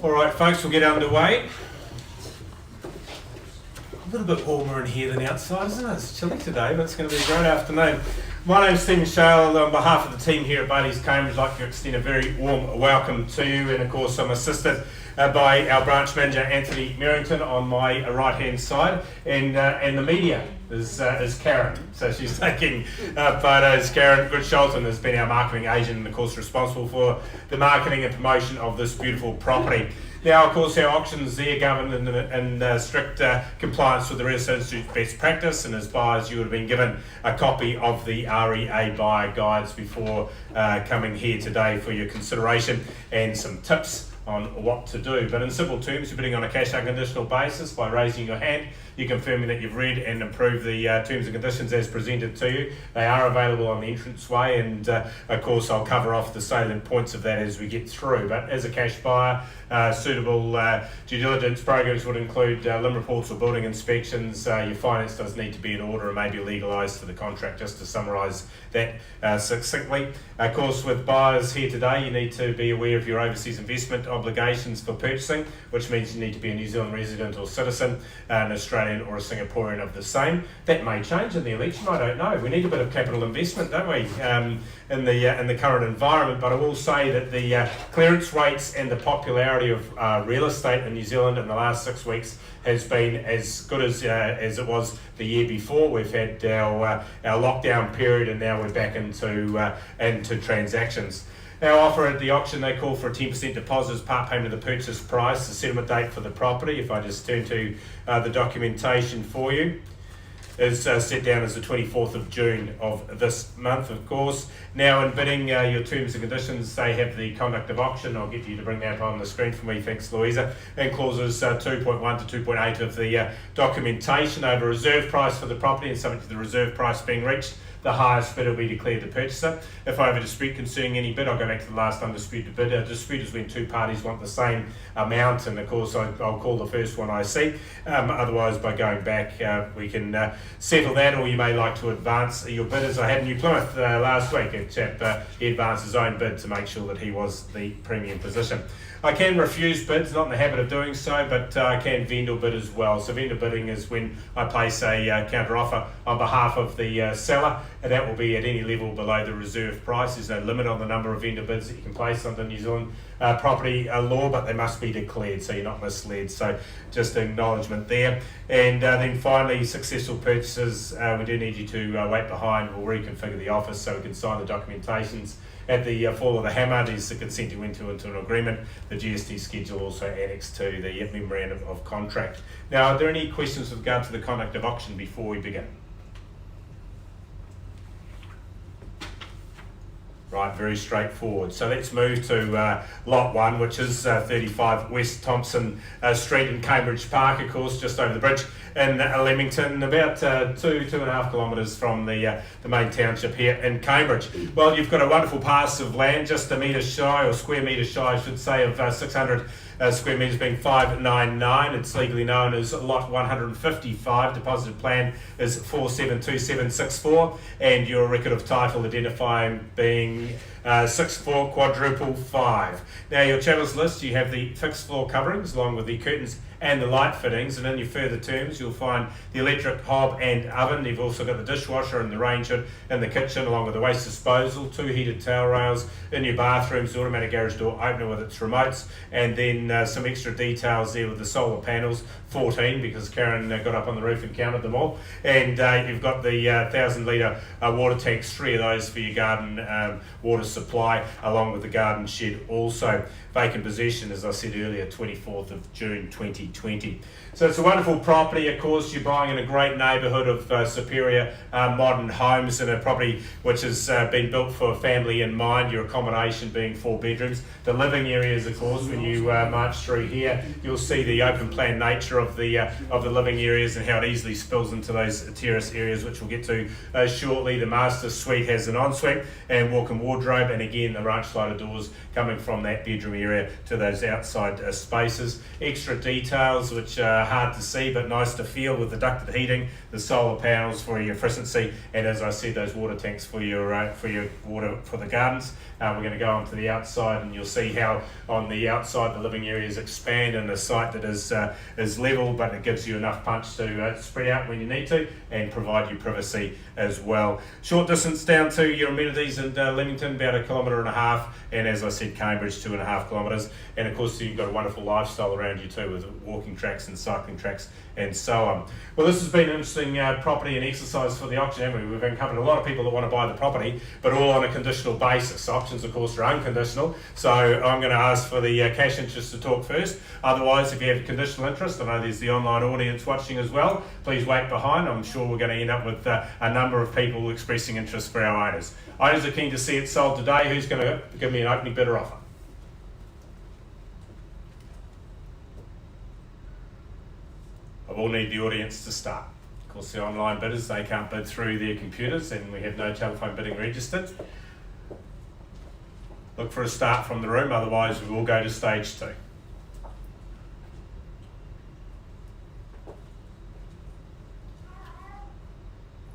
All right, folks, we'll get underway. A little bit warmer in here than outside, isn't it? It's chilly today, but it's going to be a great afternoon. My name's Stephen Shale. On behalf of the team here at Bayleys, Cambridge, I'd like to extend a very warm welcome to you. And of course, I'm assisted by our branch manager, Anthony Merrington, on my right-hand side. And the media is Karen. So she's taking photos. Karen Goodsholton has been our marketing agent and of course responsible for the marketing and promotion of this beautiful property. Now, of course, our auctions there governed in strict compliance with the Real Estate Institute best practice, and as buyers, you would have been given a copy of the REA buyer guides before coming here today for your consideration and some tips on what to do. But in simple terms, you're bidding on a cash unconditional basis by raising your hand. You're confirming that you've read and approved the terms and conditions as presented to you. They are available on the entranceway, and of course I'll cover off the salient points of that as we get through. But as a cash buyer, suitable due diligence programs would include LIM reports or building inspections. Your finance does need to be in order and may be legalised for the contract, just to summarise that succinctly. Of course, with buyers here today, you need to be aware of your overseas investment obligations for purchasing, which means you need to be a New Zealand resident or citizen, an Australian or a Singaporean of the same. That may change in the election, I don't know. We need a bit of capital investment, don't we, in the current environment. But I will say that the clearance rates and the popularity of real estate in New Zealand in the last 6 weeks has been as good as it was the year before. We've had our lockdown period, and now we're back into transactions. Our offer at the auction, they call for a 10% deposit as part payment of the purchase price. The settlement date for the property, if I just turn to the documentation for you, is set down as the 24th of June of this month, of course. Now, in bidding, your terms and conditions, they have the conduct of auction. I'll get you to bring that up on the screen for me, thanks, Louisa. And clauses 2.1 to 2.8 of the documentation over reserve price for the property, and subject to the reserve price being reached, the highest bidder will be declared the purchaser. If I have a dispute concerning any bid, I'll go back to the last undisputed bid. A dispute is when two parties want the same amount, and of course I'll call the first one I see. Otherwise, by going back, we can settle that, or you may like to advance your bid, as I had in New Plymouth last week. A chap, he advanced his own bid to make sure that he was the premium position. I can refuse bids, not in the habit of doing so, but I can vendor bid as well. So vendor bidding is when I place a counter offer on behalf of the seller, and that will be at any level below the reserve price. There's no limit on the number of vendor bids that you can place under New Zealand property law, but they must be declared so you're not misled. So just acknowledgement there. And then finally, successful purchases, we do need you to wait behind. We'll reconfigure the office so we can sign the documentations. At the fall of the hammer, there's the consent to enter into an agreement. The GST schedule also annexed to the memorandum of contract. Now, are there any questions with regard to the conduct of auction before we begin? Right, very straightforward. So let's move to lot 1, which is 35 West Thompson Street in Cambridge Park, of course, just over the bridge in Leamington, about 2.5 kilometres from the main township here in Cambridge. Well, you've got a wonderful parcel of land, just a metre shy, or square metre shy, I should say, of 600 square metres, being 599. It's legally known as lot 155. Deposited plan is 472764, and your record of title identifying being 64 quadruple 5. Now, your channels list, you have the fixed floor coverings along with the curtains and the light fittings, and in your further terms you'll find the electric hob and oven. You've also got the dishwasher and the range hood in the kitchen, along with the waste disposal, 2 heated towel rails in your bathrooms, the automatic garage door opener with its remotes, and then some extra details there with the solar panels, 14, because Karen got up on the roof and counted them all. And you've got the 1,000 litre water tanks, 3 of those for your garden water supply, along with the garden shed also. Vacant possession, as I said earlier, 24th of June 2020. So it's a wonderful property. Of course, you're buying in a great neighbourhood of superior modern homes, in a property which has been built for a family in mind, your accommodation being 4 bedrooms. The living areas, of course, when you march through here, you'll see the open plan nature of the living areas and how it easily spills into those terrace areas, which we'll get to shortly. The master suite has an ensuite and walk-in wardrobe. wardrobe, and again the ranch slider doors coming from that bedroom area to those outside spaces. Extra details which are hard to see but nice to feel with the ducted heating, the solar panels for your efficiency, and as I said, those water tanks for your water for the gardens. We're going to go on to the outside, and you'll see how on the outside the living areas expand in a site that is level, but it gives you enough punch to spread out when you need to and provide you privacy as well. Short distance down to your amenities in Leamington, about 1.5 kilometres, and as I said, Cambridge 2.5 kilometres, and of course you've got a wonderful lifestyle around you too with walking tracks and cycling tracks and so on. Well, this has been an interesting property and exercise for the auction, haven't we? We've uncovered a lot of people that want to buy the property, but all on a conditional basis. Auctions, of course, are unconditional, so I'm going to ask for the cash interest to talk first. Otherwise, if you have conditional interest, I know there's the online audience watching as well, please wait behind. I'm sure we're going to end up with a number of people expressing interest for our owners. Owners are keen to see it sold today. Who's going to give me an opening bidder offer? I will need the audience to start. Of course, the online bidders, they can't bid through their computers, and we have no telephone bidding registered. Look for a start from the room, otherwise we will go to stage 2.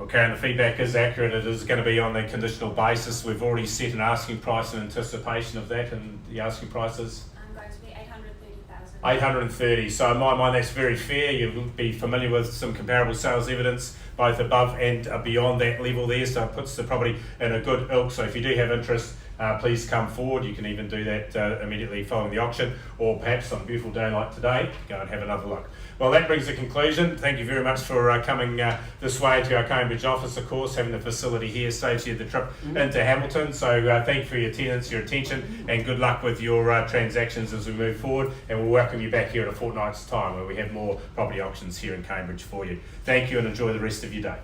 Okay, and the feedback is accurate. It is going to be on a conditional basis. We've already set an asking price in anticipation of that, and the asking price is? I'm going to be 830,000. 830. So in my mind, that's very fair. You'll be familiar with some comparable sales evidence, both above and beyond that level there, so it puts the property in a good ilk. So if you do have interest, please come forward. You can even do that immediately following the auction, or perhaps on a beautiful day like today, go and have another look. Well, that brings a conclusion. Thank you very much for coming this way to our Cambridge office. Of course, having the facility here saves you the trip into Hamilton. So thank you for your attendance, your attention, and good luck with your transactions as we move forward. And we'll welcome you back here in a fortnight's time where we have more property auctions here in Cambridge for you. Thank you, and enjoy the rest of your day.